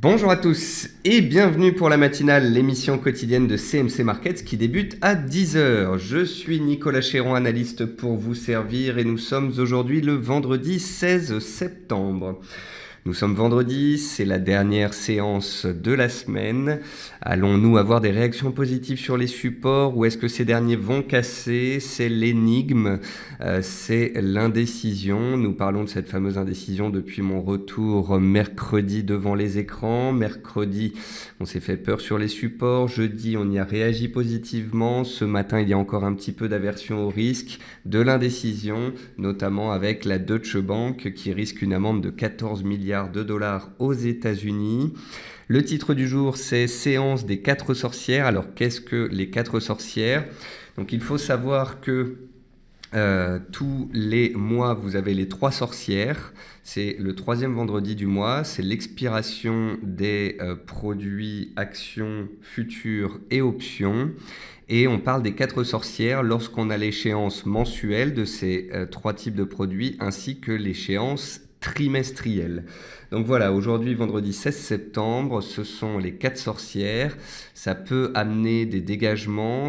Bonjour à tous et bienvenue pour la matinale, l'émission quotidienne de CMC Markets qui débute à 10 heures. Je suis Nicolas Chéron, analyste pour vous servir et nous sommes aujourd'hui le vendredi 16 septembre. Nous sommes vendredi, c'est la dernière séance de la semaine. Allons-nous avoir des réactions positives sur les supports ou est-ce que ces derniers vont casser? C'est l'énigme, c'est l'indécision. Nous parlons de cette fameuse indécision depuis mon retour mercredi devant les écrans. Mercredi, on s'est fait peur sur les supports. Jeudi, on y a réagi positivement. Ce matin, il y a encore un petit peu d'aversion au risque, de l'indécision, notamment avec la Deutsche Bank qui risque une amende de 14 milliards de dollars aux États-Unis. Le titre du jour, c'est Séance des 4 sorcières. Alors, qu'est-ce que les 4 sorcières? Donc, il faut savoir que tous les mois, vous avez les 3 sorcières. C'est le 3e vendredi du mois. C'est l'expiration des produits, actions, futures et options. Et on parle des 4 sorcières lorsqu'on a l'échéance mensuelle de ces 3 types de produits ainsi que l'échéance trimestrielle. Donc voilà, aujourd'hui, vendredi 16 septembre, ce sont les 4 sorcières. Ça peut amener des dégagements,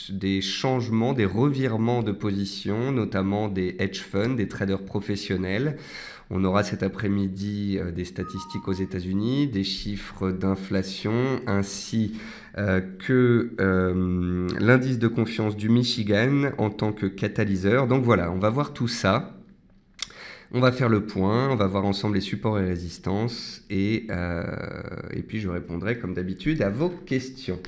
des changements, des revirements de position, notamment des hedge funds, des traders professionnels. On aura cet après-midi des statistiques aux États-Unis, des chiffres d'inflation, ainsi que l'indice de confiance du Michigan en tant que catalyseur. Donc voilà, on va voir tout ça. On va faire le point, on va voir ensemble les supports et résistances et puis je répondrai comme d'habitude à vos questions.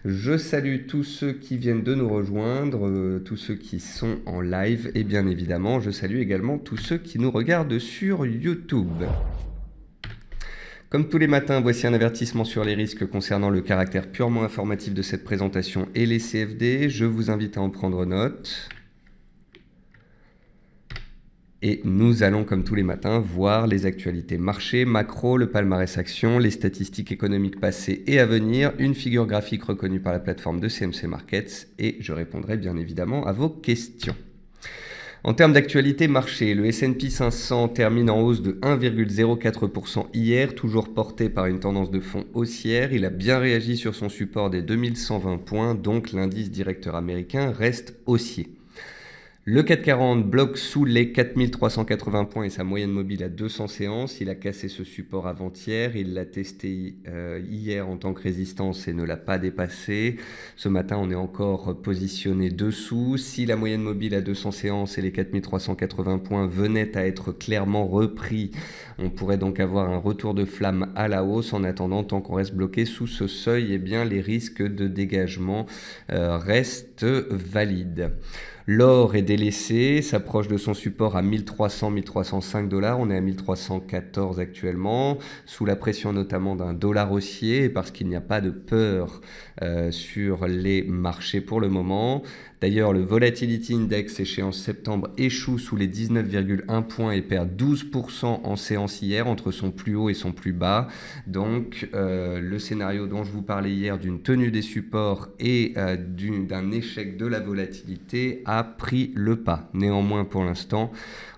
Je salue tous ceux qui viennent de nous rejoindre, tous ceux qui sont en live et bien évidemment je salue également tous ceux qui nous regardent sur YouTube. Comme tous les matins, voici un avertissement sur les risques concernant le caractère purement informatif de cette présentation et les CFD. Je vous invite à en prendre note. Et nous allons, comme tous les matins, voir les actualités marché, macro, le palmarès action, les statistiques économiques passées et à venir, une figure graphique reconnue par la plateforme de CMC Markets et je répondrai bien évidemment à vos questions. En termes d'actualité marché, le S&P 500 termine en hausse de 1,04% hier, toujours porté par une tendance de fond haussière. Il a bien réagi sur son support des 2120 points, donc l'indice directeur américain reste haussier. Le CAC 40 bloque sous les 4380 points et sa moyenne mobile à 200 séances. Il a cassé ce support avant-hier. Il l'a testé hier en tant que résistance et ne l'a pas dépassé. Ce matin, on est encore positionné dessous. Si la moyenne mobile à 200 séances et les 4380 points venaient à être clairement repris, on pourrait donc avoir un retour de flamme à la hausse. En attendant, tant qu'on reste bloqué sous ce seuil, eh bien, les risques de dégagement restent valides. L'or est délaissé, s'approche de son support à 1300-1305 $. On est à 1314 actuellement, sous la pression notamment d'un dollar haussier, parce qu'il n'y a pas de peur sur les marchés pour le moment. D'ailleurs, le Volatility Index échéance septembre échoue sous les 19,1 points et perd 12% en séance hier entre son plus haut et son plus bas. Donc, le scénario dont je vous parlais hier d'une tenue des supports et d'un échec de la volatilité a pris le pas. Néanmoins, pour l'instant,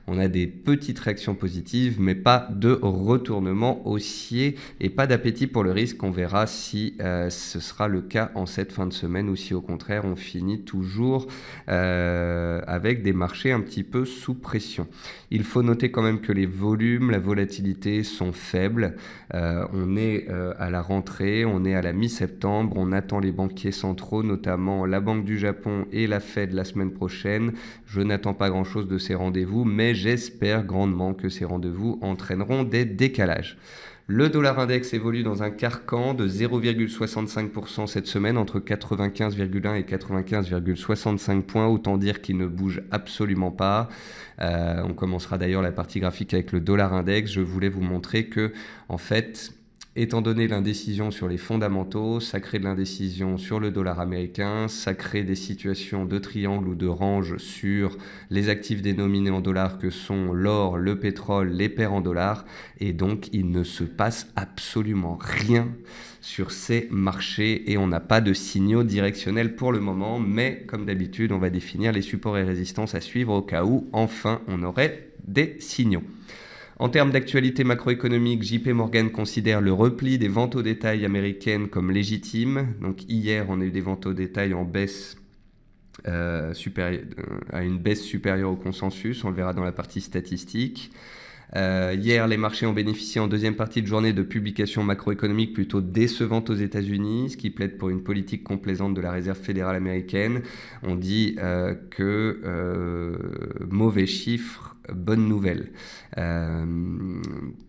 on a des petites réactions positives, mais pas de retournement haussier et pas d'appétit pour le risque. On verra si ce sera le cas en cette fin de semaine ou si au contraire on finit toujours avec des marchés un petit peu sous pression. Il faut noter quand même que les volumes, la volatilité sont faibles. On est à la rentrée, on est à la mi-septembre, on attend les banquiers centraux, notamment la Banque du Japon et la Fed la semaine prochaine. Je n'attends pas grand-chose de ces rendez-vous, mais j'espère grandement que ces rendez-vous entraîneront des décalages. Le dollar index évolue dans un carcan de 0,65% cette semaine entre 95,1 et 95,65 points. Autant dire qu'il ne bouge absolument pas. On commencera d'ailleurs la partie graphique avec le dollar index. Je voulais vous montrer que, en fait, étant donné l'indécision sur les fondamentaux, ça crée de l'indécision sur le dollar américain, ça crée des situations de triangle ou de range sur les actifs dénominés en dollars que sont l'or, le pétrole, les paires en dollars. Et donc, il ne se passe absolument rien sur ces marchés et on n'a pas de signaux directionnels pour le moment. Mais comme d'habitude, on va définir les supports et résistances à suivre au cas où, enfin, on aurait des signaux. En termes d'actualité macroéconomique, JP Morgan considère le repli des ventes au détail américaines comme légitime. Donc hier, on a eu des ventes au détail en baisse à une baisse supérieure au consensus, on le verra dans la partie statistique. Hier, les marchés ont bénéficié en deuxième partie de journée de publications macroéconomiques plutôt décevantes aux États-Unis, ce qui plaide pour une politique complaisante de la Réserve fédérale américaine. On dit mauvais chiffres, bonne nouvelle.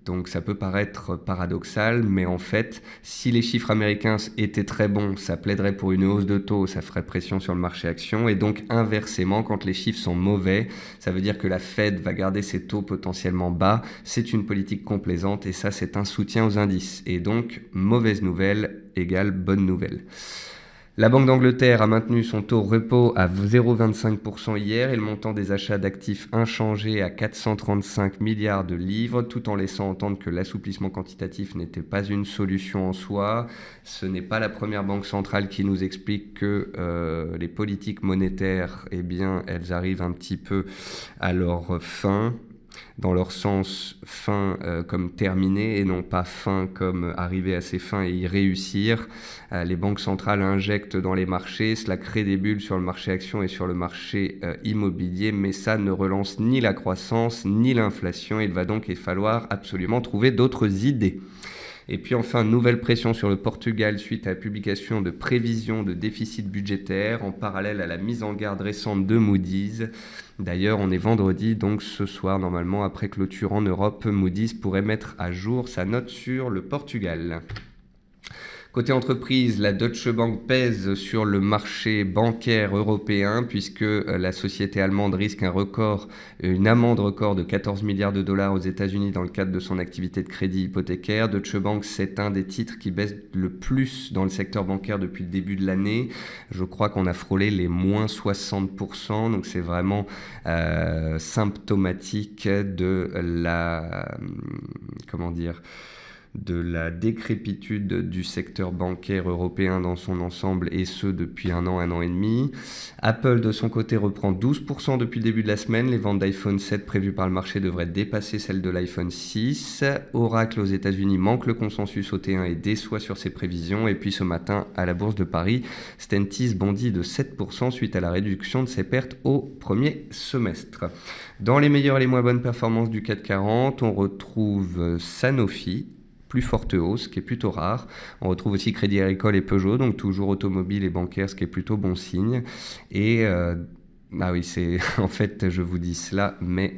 Donc ça peut paraître paradoxal, mais en fait, si les chiffres américains étaient très bons, ça plaiderait pour une hausse de taux, ça ferait pression sur le marché action. Et donc inversement, quand les chiffres sont mauvais, ça veut dire que la Fed va garder ses taux potentiellement bas. C'est une politique complaisante et ça, c'est un soutien aux indices. Et donc, mauvaise nouvelle égale bonne nouvelle. La Banque d'Angleterre a maintenu son taux repo à 0,25% hier et le montant des achats d'actifs inchangé à 435 milliards de livres, tout en laissant entendre que l'assouplissement quantitatif n'était pas une solution en soi. Ce n'est pas la première banque centrale qui nous explique que les politiques monétaires, eh bien, elles arrivent un petit peu à leur fin. Dans leur sens fin comme terminé et non pas fin comme arriver à ses fins et y réussir. Les banques centrales injectent dans les marchés, cela crée des bulles sur le marché action et sur le marché immobilier, mais ça ne relance ni la croissance ni l'inflation. Il va donc falloir absolument trouver d'autres idées. Et puis enfin, nouvelle pression sur le Portugal suite à la publication de prévisions de déficit budgétaire en parallèle à la mise en garde récente de Moody's. D'ailleurs, on est vendredi, donc ce soir, normalement, après clôture en Europe, Moody's pourrait mettre à jour sa note sur le Portugal. Côté entreprise, la Deutsche Bank pèse sur le marché bancaire européen puisque la société allemande risque une amende record de 14 milliards de dollars aux États-Unis dans le cadre de son activité de crédit hypothécaire. Deutsche Bank, c'est un des titres qui baisse le plus dans le secteur bancaire depuis le début de l'année. Je crois qu'on a frôlé les moins 60%, donc c'est vraiment symptomatique de de la décrépitude du secteur bancaire européen dans son ensemble, et ce depuis un an et demi. Apple, de son côté, reprend 12% depuis le début de la semaine. Les ventes d'iPhone 7 prévues par le marché devraient dépasser celles de l'iPhone 6. Oracle aux États-Unis manque le consensus au T1 et déçoit sur ses prévisions. Et puis ce matin, à la Bourse de Paris, Stellantis bondit de 7% suite à la réduction de ses pertes au premier semestre. Dans les meilleures et les moins bonnes performances du CAC 40, on retrouve Sanofi, plus forte hausse, ce qui est plutôt rare. On retrouve aussi Crédit Agricole et Peugeot, donc toujours automobile et bancaire, ce qui est plutôt bon signe. Et en fait, je vous dis cela, mais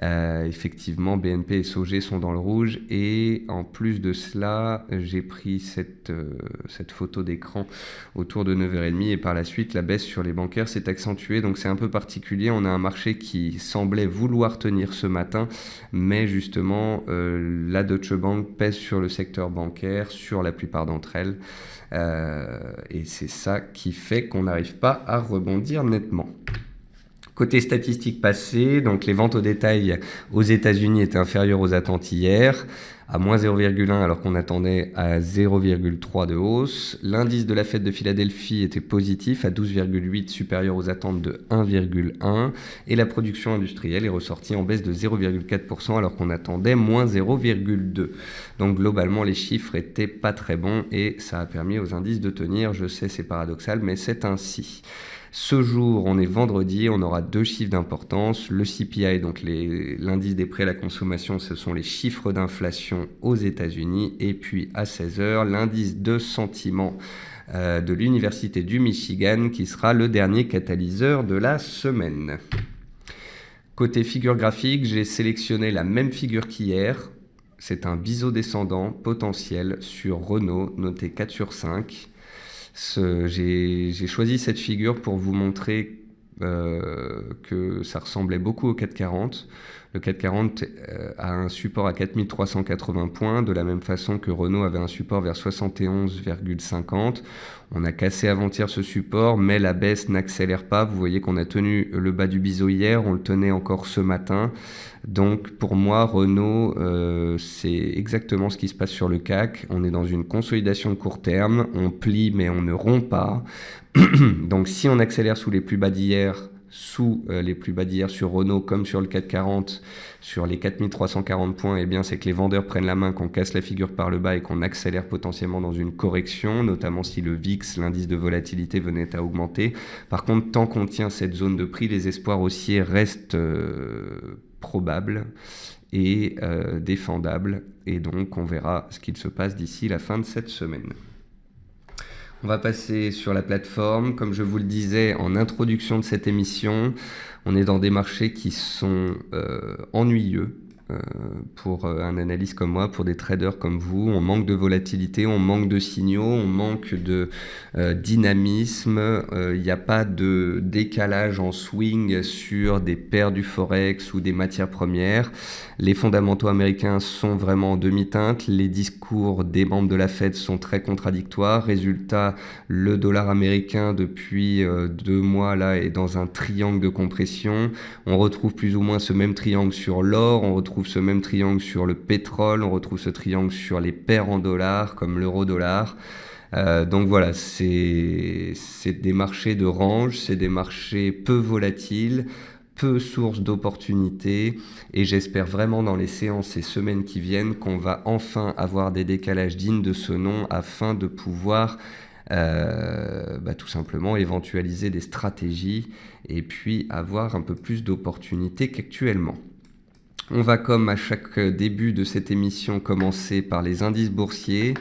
effectivement, BNP et SOG sont dans le rouge. Et en plus de cela, j'ai pris cette photo d'écran autour de 9h30 et par la suite, la baisse sur les bancaires s'est accentuée. Donc c'est un peu particulier. On a un marché qui semblait vouloir tenir ce matin, mais justement, la Deutsche Bank pèse sur le secteur bancaire, sur la plupart d'entre elles. Et c'est ça qui fait qu'on n'arrive pas à rebondir nettement. Côté statistiques passées, donc les ventes au détail aux États-Unis étaient inférieures aux attentes hier, à moins 0,1 alors qu'on attendait à 0,3 de hausse. L'indice de la Fed de Philadelphie était positif à 12,8, supérieur aux attentes de 1,1. Et la production industrielle est ressortie en baisse de 0,4% alors qu'on attendait moins 0,2. Donc globalement, les chiffres étaient pas très bons et ça a permis aux indices de tenir. Je sais, c'est paradoxal, mais c'est ainsi. Ce jour, on est vendredi, on aura deux chiffres d'importance. Le CPI, donc l'indice des prix à la consommation, ce sont les chiffres d'inflation aux États-Unis. Et puis à 16h, l'indice de sentiment de l'Université du Michigan qui sera le dernier catalyseur de la semaine. Côté figure graphique, j'ai sélectionné la même figure qu'hier. C'est un biseau descendant potentiel sur Renault, noté 4 sur 5. J'ai choisi cette figure pour vous montrer que ça ressemblait beaucoup au 440. Le 440 a un support à 4380 points, de la même façon que Renault avait un support vers 71,50. On a cassé avant-hier ce support, mais la baisse n'accélère pas. Vous voyez qu'on a tenu le bas du biseau hier, on le tenait encore ce matin. Donc pour moi, Renault, c'est exactement ce qui se passe sur le CAC. On est dans une consolidation de court terme, on plie mais on ne rompt pas. Donc si on accélère sous les plus bas d'hier, sous les plus bas d'hier sur Renault comme sur le CAC 40, sur les 4340 points, eh bien, c'est que les vendeurs prennent la main, qu'on casse la figure par le bas et qu'on accélère potentiellement dans une correction, notamment si le VIX, l'indice de volatilité, venait à augmenter. Par contre, tant qu'on tient cette zone de prix, les espoirs haussiers restent probables et défendables. Et donc, on verra ce qu'il se passe d'ici la fin de cette semaine. On va passer sur la plateforme. Comme je vous le disais en introduction de cette émission, on est dans des marchés qui sont ennuyeux pour un analyste comme moi, pour des traders comme vous. On manque de volatilité, on manque de signaux, on manque de dynamisme. Il n'y a pas de décalage en swing sur des paires du Forex ou des matières premières. Les fondamentaux américains sont vraiment en demi-teinte. Les discours des membres de la Fed sont très contradictoires. Résultat, le dollar américain depuis 2 mois là est dans un triangle de compression. On retrouve plus ou moins ce même triangle sur l'or, on retrouve ce même triangle sur le pétrole, on retrouve ce triangle sur les paires en dollars comme l'euro-dollar. Donc voilà, c'est des marchés de range, c'est des marchés peu volatiles, peu source d'opportunités, et j'espère vraiment dans les séances et semaines qui viennent qu'on va enfin avoir des décalages dignes de ce nom afin de pouvoir tout simplement éventualiser des stratégies et puis avoir un peu plus d'opportunités qu'actuellement. On va, comme à chaque début de cette émission, commencer par les indices boursiers.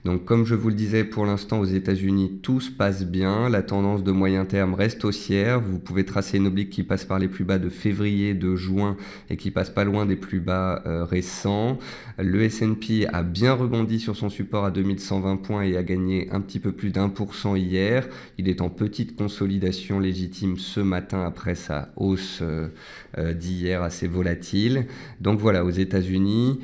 Donc, comme je vous le disais, pour l'instant, aux États-Unis, tout se passe bien. La tendance de moyen terme reste haussière. Vous pouvez tracer une oblique qui passe par les plus bas de février, de juin et qui passe pas loin des plus bas récents. Le S&P a bien rebondi sur son support à 2120 points et a gagné un petit peu plus d'1% hier. Il est en petite consolidation légitime ce matin après sa hausse d'hier assez volatile. Donc voilà, aux États-Unis,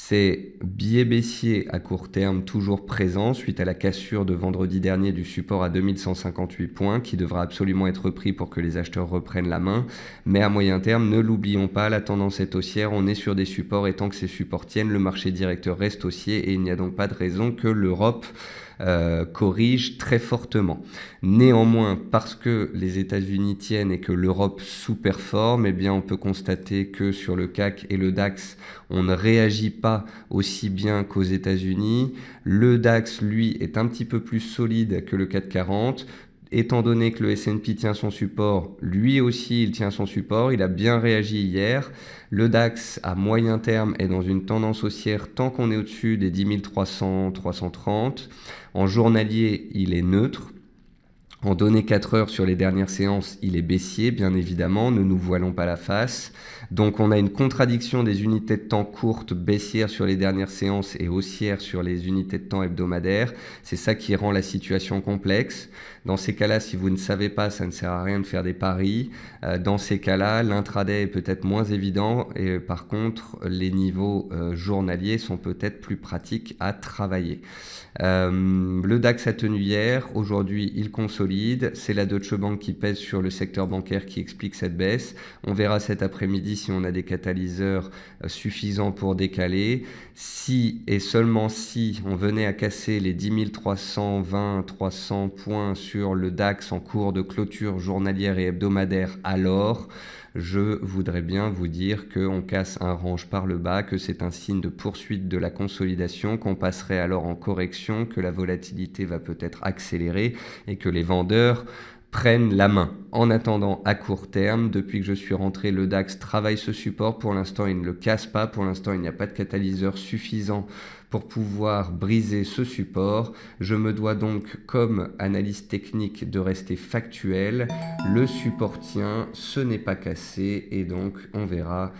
c'est biais baissier à court terme toujours présent suite à la cassure de vendredi dernier du support à 2158 points qui devra absolument être repris pour que les acheteurs reprennent la main. Mais à moyen terme, ne l'oublions pas, la tendance est haussière, on est sur des supports et tant que ces supports tiennent, le marché directeur reste haussier et il n'y a donc pas de raison que l'Europe corrige très fortement. Néanmoins, parce que les États-Unis tiennent et que l'Europe sous-performe, eh bien on peut constater que sur le CAC et le DAX, on ne réagit pas aussi bien qu'aux États-Unis. Le DAX, lui, est un petit peu plus solide que le CAC 40. Étant donné que le S&P tient son support, lui aussi il tient son support, il a bien réagi hier. Le DAX à moyen terme est dans une tendance haussière tant qu'on est au-dessus des 10 300, 330. En journalier, il est neutre. En données 4 heures sur les dernières séances, il est baissier, bien évidemment, ne nous voilons pas la face. Donc on a une contradiction des unités de temps courtes baissières sur les dernières séances et haussières sur les unités de temps hebdomadaires. C'est ça qui rend la situation complexe. Dans ces cas-là, si vous ne savez pas, ça ne sert à rien de faire des paris. Dans ces cas-là, l'intraday est peut-être moins évident et par contre, les niveaux journaliers sont peut-être plus pratiques à travailler. Le DAX a tenu hier, aujourd'hui il consolide, c'est la Deutsche Bank qui pèse sur le secteur bancaire qui explique cette baisse. On verra cet après-midi si on a des catalyseurs suffisants pour décaler. Si et seulement si on venait à casser les 10 320-300 points sur le DAX en cours de clôture journalière et hebdomadaire, alors je voudrais bien vous dire qu'on casse un range par le bas, que c'est un signe de poursuite de la consolidation, qu'on passerait alors en correction, que la volatilité va peut-être accélérer et que les vendeurs prennent la main. En attendant, à court terme, depuis que je suis rentré, le DAX travaille ce support. Pour l'instant, il ne le casse pas. Pour l'instant, il n'y a pas de catalyseur suffisant pour pouvoir briser ce support. Je me dois donc, comme analyste technique, de rester factuel. Le support tient, ce n'est pas cassé et donc on verra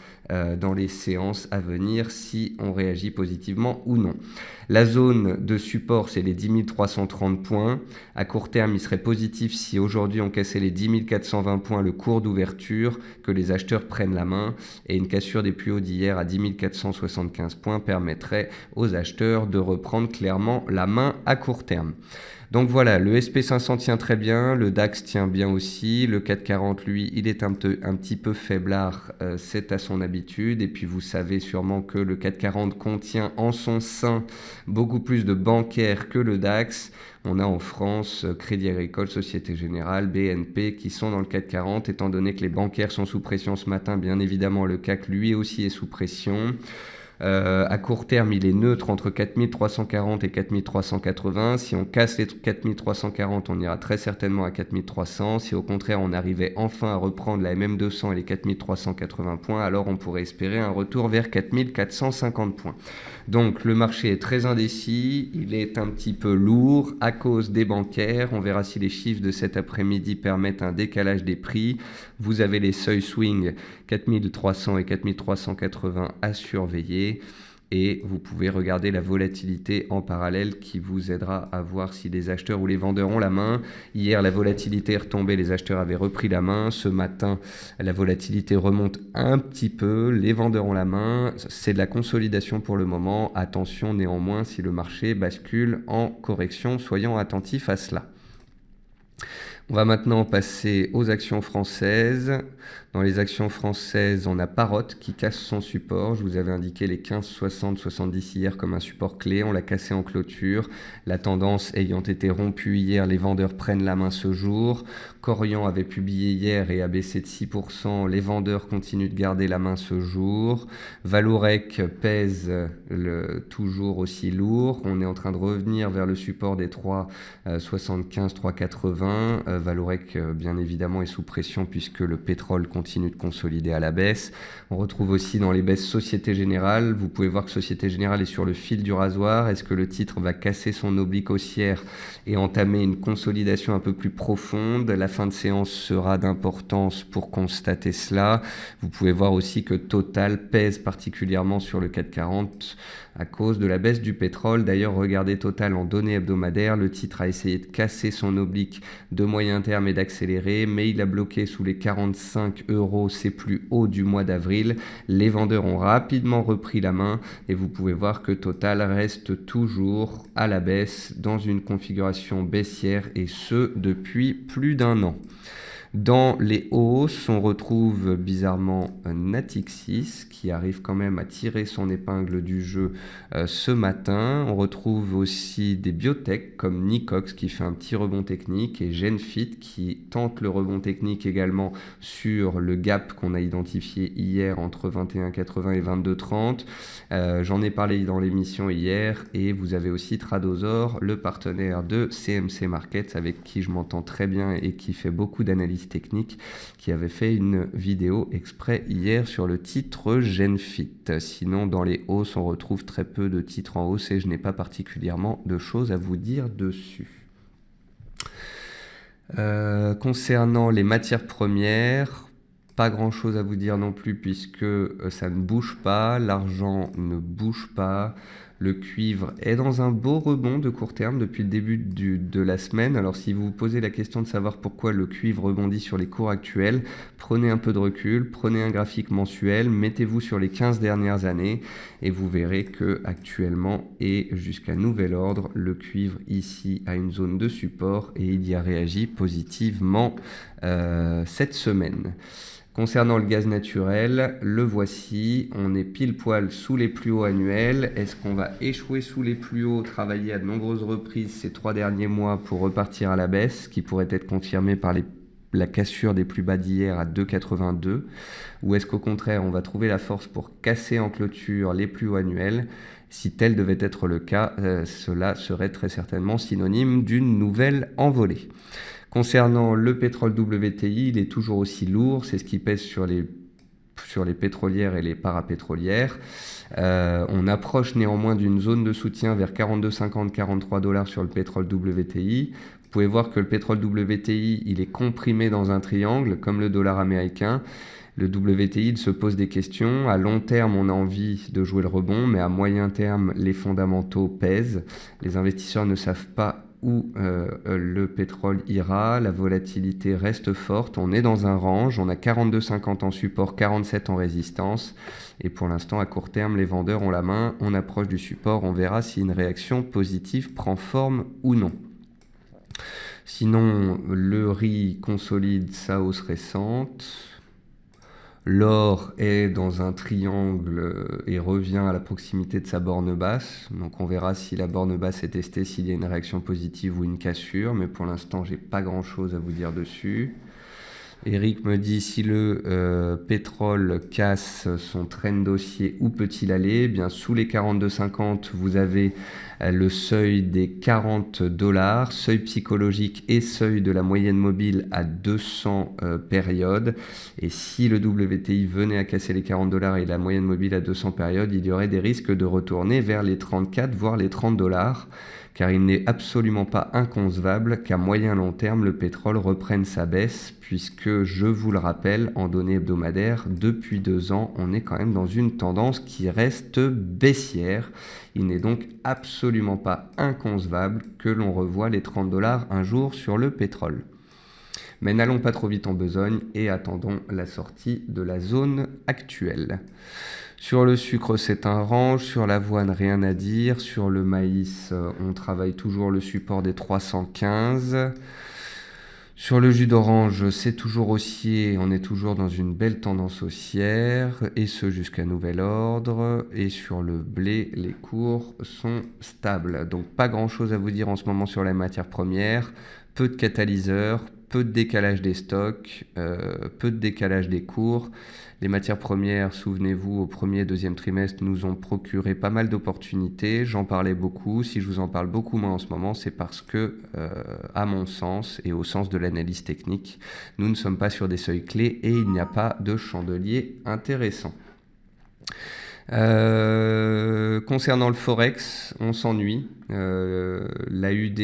dans les séances à venir si on réagit positivement ou non. La zone de support, c'est les 10 330 points. À court terme, il serait positif si aujourd'hui on cassait les 10 420 points, le cours d'ouverture, que les acheteurs prennent la main. Et une cassure des plus hauts d'hier à 10 475 points permettrait aux acheteurs de reprendre clairement la main à court terme. Donc voilà, le SP500 tient très bien, le DAX tient bien aussi, le CAC 40 lui il est un petit peu faiblard, c'est à son habitude, et puis vous savez sûrement que le CAC 40 contient en son sein beaucoup plus de bancaires que le DAX. On a en France Crédit Agricole, Société Générale, BNP qui sont dans le CAC 40, étant donné que les bancaires sont sous pression ce matin, bien évidemment le CAC lui aussi est sous pression. À court terme, il est neutre entre 4340 et 4380. Si on casse les 4340, on ira très certainement à 4300. Si au contraire, on arrivait enfin à reprendre la MM200 et les 4380 points, alors on pourrait espérer un retour vers 4450 points. Donc le marché est très indécis, il est un petit peu lourd à cause des bancaires. On verra si les chiffres de cet après-midi permettent un décalage des prix. Vous avez les seuils swing 4300 et 4380 à surveiller. Et vous pouvez regarder la volatilité en parallèle qui vous aidera à voir si les acheteurs ou les vendeurs ont la main. Hier, la volatilité est retombée, les acheteurs avaient repris la main. Ce matin, la volatilité remonte un petit peu, les vendeurs ont la main. C'est de la consolidation pour le moment. Attention néanmoins si le marché bascule en correction, soyons attentifs à cela. On va maintenant passer aux actions françaises. Dans les actions françaises, on a Parrot qui casse son support. Je vous avais indiqué les 15, 60, 70 hier comme un support clé. On l'a cassé en clôture. La tendance ayant été rompue hier, les vendeurs prennent la main ce jour. Corian avait publié hier et a baissé de 6%. Les vendeurs continuent de garder la main ce jour. Valorec pèse toujours aussi lourd. On est en train de revenir vers le support des 3,75, 3,80. Valorec, bien évidemment, est sous pression puisque le pétrole continue de consolider à la baisse. On retrouve aussi dans les baisses Société Générale. Vous pouvez voir que Société Générale est sur le fil du rasoir. Est-ce que le titre va casser son oblique haussière et entamer une consolidation un peu plus profonde? La fin de séance sera d'importance pour constater cela. Vous pouvez voir aussi que Total pèse particulièrement sur le CAC 40 à cause de la baisse du pétrole. D'ailleurs, regardez Total en données hebdomadaires. Le titre a essayé de casser son oblique de moyen terme et d'accélérer, mais il a bloqué sous les 45 €, c'est plus haut du mois d'avril. Les vendeurs ont rapidement repris la main et vous pouvez voir que Total reste toujours à la baisse dans une configuration baissière et ce depuis plus d'un an. Dans les hausses, on retrouve bizarrement Natixis qui arrive quand même à tirer son épingle du jeu ce matin. On retrouve aussi des biotech comme Nicox qui fait un petit rebond technique et Genfit qui tente le rebond technique également sur le gap qu'on a identifié hier entre 21,80 et 22,30. J'en ai parlé dans l'émission hier et vous avez aussi Tradosor, le partenaire de CMC Markets avec qui je m'entends très bien et qui fait beaucoup d'analyses technique qui avait fait une vidéo exprès hier sur le titre Genfit. Sinon, dans les hausses, on retrouve très peu de titres en hausse et je n'ai pas particulièrement de choses à vous dire dessus. Concernant les matières premières, pas grand chose à vous dire non plus puisque ça ne bouge pas, l'argent ne bouge pas. Le cuivre est dans un beau rebond de court terme depuis le début de la semaine. Alors si vous vous posez la question de savoir pourquoi le cuivre rebondit sur les cours actuels, prenez un peu de recul, prenez un graphique mensuel, mettez-vous sur les 15 dernières années et vous verrez que actuellement et jusqu'à nouvel ordre, le cuivre ici a une zone de support et il y a réagi positivement cette semaine. Concernant le gaz naturel, le voici, on est pile poil sous les plus hauts annuels. Est-ce qu'on va échouer sous les plus hauts, travailler à de nombreuses reprises ces 3 derniers mois pour repartir à la baisse, qui pourrait être confirmée par la cassure des plus bas d'hier à 2,82? Ou est-ce qu'au contraire, on va trouver la force pour casser en clôture les plus hauts annuels? Si tel devait être le cas, cela serait très certainement synonyme d'une nouvelle envolée. Concernant le pétrole WTI, il est toujours aussi lourd, c'est ce qui pèse sur les pétrolières et les parapétrolières. On approche néanmoins d'une zone de soutien vers 42,50, 43 $ sur le pétrole WTI. Vous pouvez voir que le pétrole WTI, il est comprimé dans un triangle, comme le dollar américain. Le WTI il se pose des questions. À long terme, on a envie de jouer le rebond, mais à moyen terme, les fondamentaux pèsent. Les investisseurs ne savent pas où le pétrole ira, la volatilité reste forte, on est dans un range, on a 42,50 en support, 47 en résistance, et pour l'instant à court terme les vendeurs ont la main, on approche du support, on verra si une réaction positive prend forme ou non. Sinon, le riz consolide sa hausse récente. L'or est dans un triangle et revient à la proximité de sa borne basse. Donc on verra si la borne basse est testée, s'il y a une réaction positive ou une cassure. Mais pour l'instant, j'ai pas grand-chose à vous dire dessus. Eric me dit si le pétrole casse son trend haussier, où peut-il aller? Eh bien, sous les 42,50, vous avez le seuil des 40 $, seuil psychologique et seuil de la moyenne mobile à 200 périodes. Et si le WTI venait à casser les 40 $ et la moyenne mobile à 200 périodes, il y aurait des risques de retourner vers les 34, voire les 30 $. Car il n'est absolument pas inconcevable qu'à moyen long terme, le pétrole reprenne sa baisse, puisque, je vous le rappelle, en données hebdomadaires, depuis 2 ans, on est quand même dans une tendance qui reste baissière. Il n'est donc absolument pas inconcevable que l'on revoie les 30 $ un jour sur le pétrole. Mais n'allons pas trop vite en besogne et attendons la sortie de la zone actuelle. Sur le sucre, c'est un range. Sur l'avoine, rien à dire. Sur le maïs, on travaille toujours le support des 315. Sur le jus d'orange, c'est toujours haussier. On est toujours dans une belle tendance haussière, et ce jusqu'à nouvel ordre. Et sur le blé, les cours sont stables. Donc pas grand-chose à vous dire en ce moment sur la matière première. Peu de catalyseurs, peu de décalage des stocks, peu de décalage des cours. Les matières premières, souvenez-vous, au premier et deuxième trimestre, nous ont procuré pas mal d'opportunités. J'en parlais beaucoup. Si je vous en parle beaucoup moins en ce moment, c'est parce que, à mon sens et au sens de l'analyse technique, nous ne sommes pas sur des seuils clés et il n'y a pas de chandelier intéressant. Concernant le Forex, on s'ennuie. L'AUD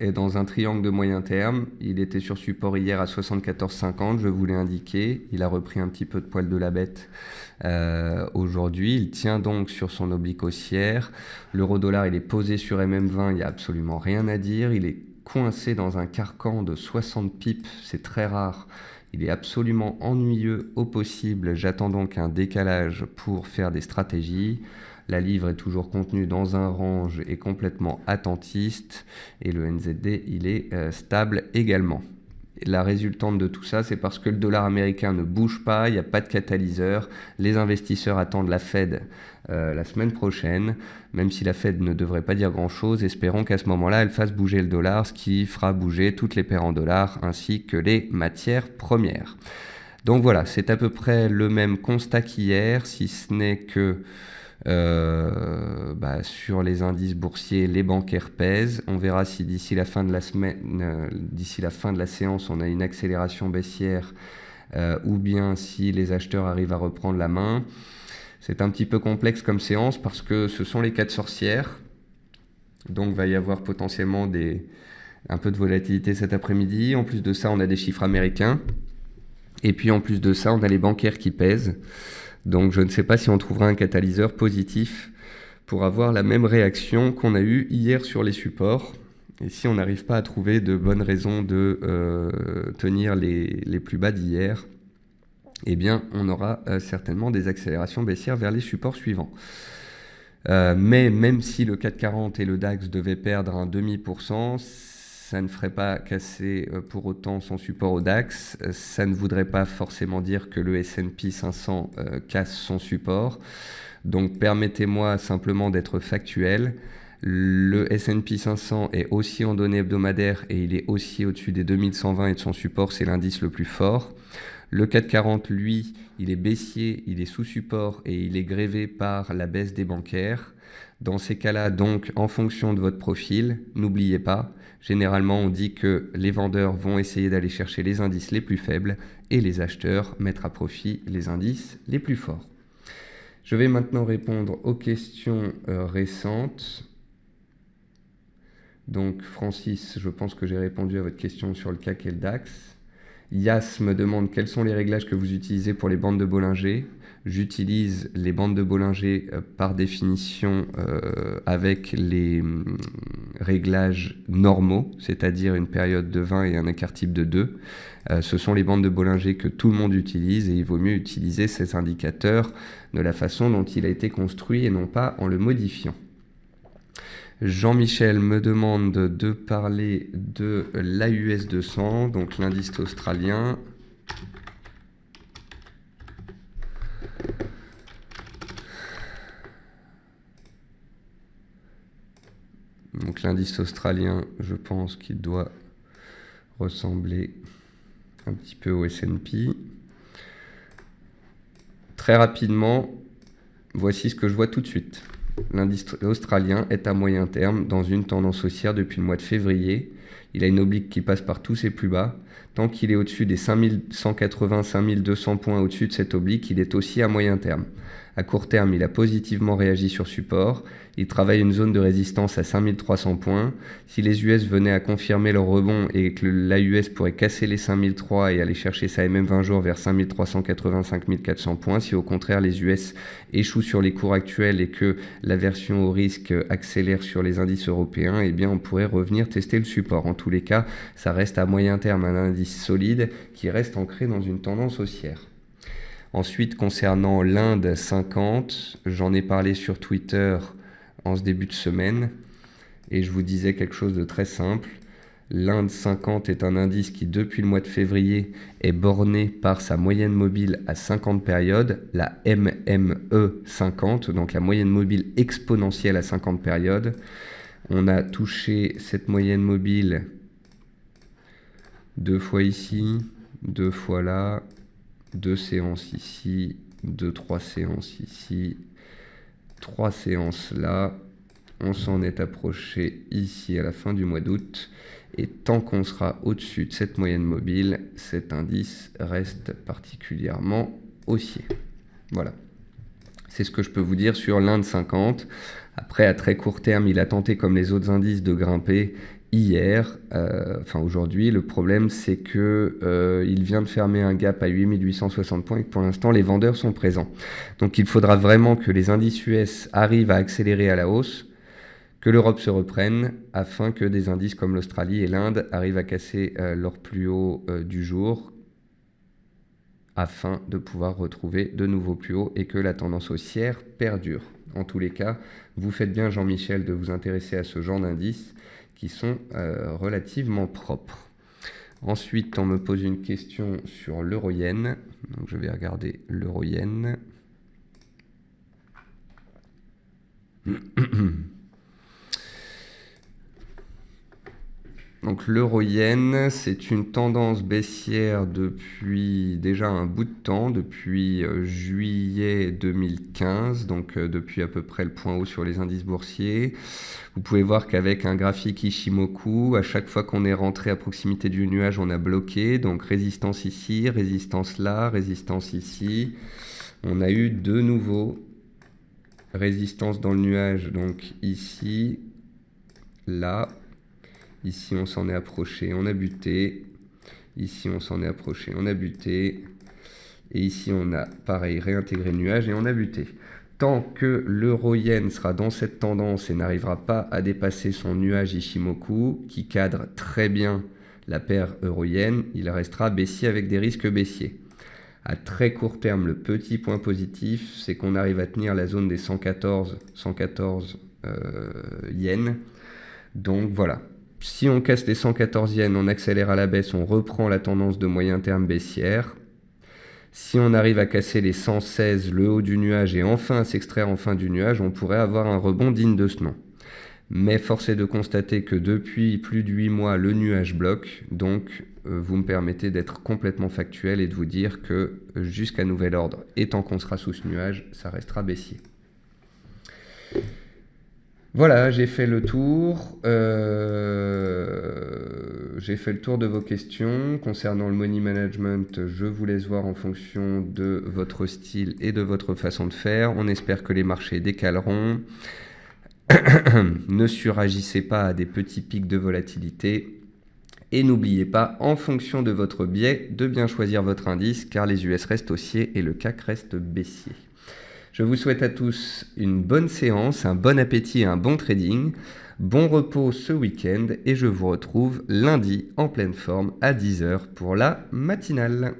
est dans un triangle de moyen terme. Il était sur support hier à 74,50, je vous l'ai indiqué. Il a repris un petit peu de poil de la bête aujourd'hui. Il tient donc sur son oblique haussière. L'euro-dollar, il est posé sur MM20, il n'y a absolument rien à dire. Il est coincé dans un carcan de 60 pips, c'est très rare. Il est absolument ennuyeux au possible. J'attends donc un décalage pour faire des stratégies. La livre est toujours contenue dans un range et complètement attentiste. Et le NZD, il est stable également. Et la résultante de tout ça, c'est parce que le dollar américain ne bouge pas, il n'y a pas de catalyseur. Les investisseurs attendent la Fed la semaine prochaine, même si la Fed ne devrait pas dire grand-chose. Espérons qu'à ce moment-là, elle fasse bouger le dollar, ce qui fera bouger toutes les paires en dollars ainsi que les matières premières. Donc voilà, c'est à peu près le même constat qu'hier, si ce n'est que sur les indices boursiers, les bancaires pèsent. On verra si d'ici la fin de la semaine, d'ici la fin de la séance, on a une accélération baissière ou bien si les acheteurs arrivent à reprendre la main. C'est un petit peu complexe comme séance parce que ce sont les 4 sorcières. Donc il va y avoir potentiellement un peu de volatilité cet après-midi. En plus de ça, on a des chiffres américains. Et puis en plus de ça, on a les bancaires qui pèsent. Donc je ne sais pas si on trouvera un catalyseur positif pour avoir la même réaction qu'on a eue hier sur les supports. Et si on n'arrive pas à trouver de bonnes raisons de tenir les plus bas d'hier, eh bien on aura certainement des accélérations baissières vers les supports suivants. Mais même si le 440 et le DAX devaient perdre 0,5%, ça ne ferait pas casser pour autant son support au DAX. Ça ne voudrait pas forcément dire que le S&P 500 casse son support. Donc permettez-moi simplement d'être factuel. Le S&P 500 est aussi en données hebdomadaires et il est aussi au-dessus des 2120 et de son support, c'est l'indice le plus fort. Le 440, lui, il est baissier, il est sous support et il est grévé par la baisse des bancaires. Dans ces cas-là, donc, en fonction de votre profil, n'oubliez pas, généralement, on dit que les vendeurs vont essayer d'aller chercher les indices les plus faibles et les acheteurs mettre à profit les indices les plus forts. Je vais maintenant répondre aux questions récentes. Donc, Francis, je pense que j'ai répondu à votre question sur le CAC et le DAX. Yas me demande quels sont les réglages que vous utilisez pour les bandes de Bollinger. J'utilise les bandes de Bollinger par définition avec les réglages normaux, c'est-à-dire une période de 20 et un écart type de 2. Ce sont les bandes de Bollinger que tout le monde utilise et il vaut mieux utiliser ces indicateurs de la façon dont il a été construit et non pas en le modifiant. Jean-Michel me demande de parler de l'AUS 200, donc l'indice australien. Donc l'indice australien, je pense qu'il doit ressembler un petit peu au S&P. Très rapidement, voici ce que je vois tout de suite. L'indice australien est à moyen terme dans une tendance haussière depuis le mois de février. Il a une oblique qui passe par tous ses plus bas. Tant qu'il est au-dessus des 5180-5200 points au-dessus de cette oblique, il est aussi à moyen terme. À court terme, il a positivement réagi sur support. Il travaille une zone de résistance à 5300 points. Si les US venaient à confirmer leur rebond et que l'AUS pourrait casser les 5003 et aller chercher sa MM20 jours vers 5380-5400 points, si au contraire les US échouent sur les cours actuels et que l'aversion au risque accélère sur les indices européens, eh bien on pourrait revenir tester le support. En tous les cas, ça reste à moyen terme un indice solide qui reste ancré dans une tendance haussière. Ensuite, concernant l'Inde 50, j'en ai parlé sur Twitter en ce début de semaine et je vous disais quelque chose de très simple. L'Inde 50 est un indice qui, depuis le mois de février, est borné par sa moyenne mobile à 50 périodes, la MME 50, donc la moyenne mobile exponentielle à 50 périodes. On a touché cette moyenne mobile 2 fois ici, 2 fois là, 2 séances ici, 3 séances ici, 3 séances là. On s'en est approché ici à la fin du mois d'août. Et tant qu'on sera au-dessus de cette moyenne mobile, cet indice reste particulièrement haussier. Voilà. C'est ce que je peux vous dire sur l'Inde 50. Après, à très court terme, il a tenté, comme les autres indices, de grimper hier, aujourd'hui. Le problème, c'est que il vient de fermer un gap à 8860 points et que pour l'instant, les vendeurs sont présents. Donc, il faudra vraiment que les indices US arrivent à accélérer à la hausse, que l'Europe se reprenne, afin que des indices comme l'Australie et l'Inde arrivent à casser leur plus haut du jour, afin de pouvoir retrouver de nouveaux plus hauts et que la tendance haussière perdure. En tous les cas, vous faites bien, Jean-Michel, de vous intéresser à ce genre d'indices qui sont relativement propres. Ensuite, on me pose une question sur l'euro-yen. Donc, je vais regarder l'euro-yen. Donc l'euro-yen, c'est une tendance baissière depuis déjà un bout de temps, depuis juillet 2015, donc depuis à peu près le point haut sur les indices boursiers. Vous pouvez voir qu'avec un graphique Ishimoku, à chaque fois qu'on est rentré à proximité du nuage, on a bloqué. Donc résistance ici, résistance là, résistance ici. On a eu de nouveau résistance dans le nuage, donc ici, là. Ici, on s'en est approché, on a buté. Ici, on s'en est approché, on a buté. Et ici, on a, pareil, réintégré le nuage et on a buté. Tant que l'euro-yen sera dans cette tendance et n'arrivera pas à dépasser son nuage Ishimoku, qui cadre très bien la paire euro-yen, il restera baissier avec des risques baissiers. À très court terme, le petit point positif, c'est qu'on arrive à tenir la zone des 114 yens. Donc voilà. Si on casse les 114 yens, on accélère à la baisse, on reprend la tendance de moyen terme baissière. Si on arrive à casser les 116, le haut du nuage, et enfin à s'extraire enfin du nuage, on pourrait avoir un rebond digne de ce nom. Mais force est de constater que depuis plus de 8 mois, le nuage bloque. Donc, vous me permettez d'être complètement factuel et de vous dire que jusqu'à nouvel ordre, et tant qu'on sera sous ce nuage, ça restera baissier. Voilà, j'ai fait le tour. J'ai fait le tour de vos questions. Concernant le money management, je vous laisse voir en fonction de votre style et de votre façon de faire. On espère que les marchés décaleront. Ne suragissez pas à des petits pics de volatilité. Et n'oubliez pas, en fonction de votre biais, de bien choisir votre indice, car les US restent haussiers et le CAC reste baissier. Je vous souhaite à tous une bonne séance, un bon appétit et un bon trading. Bon repos ce week-end et je vous retrouve lundi en pleine forme à 10 h pour la matinale.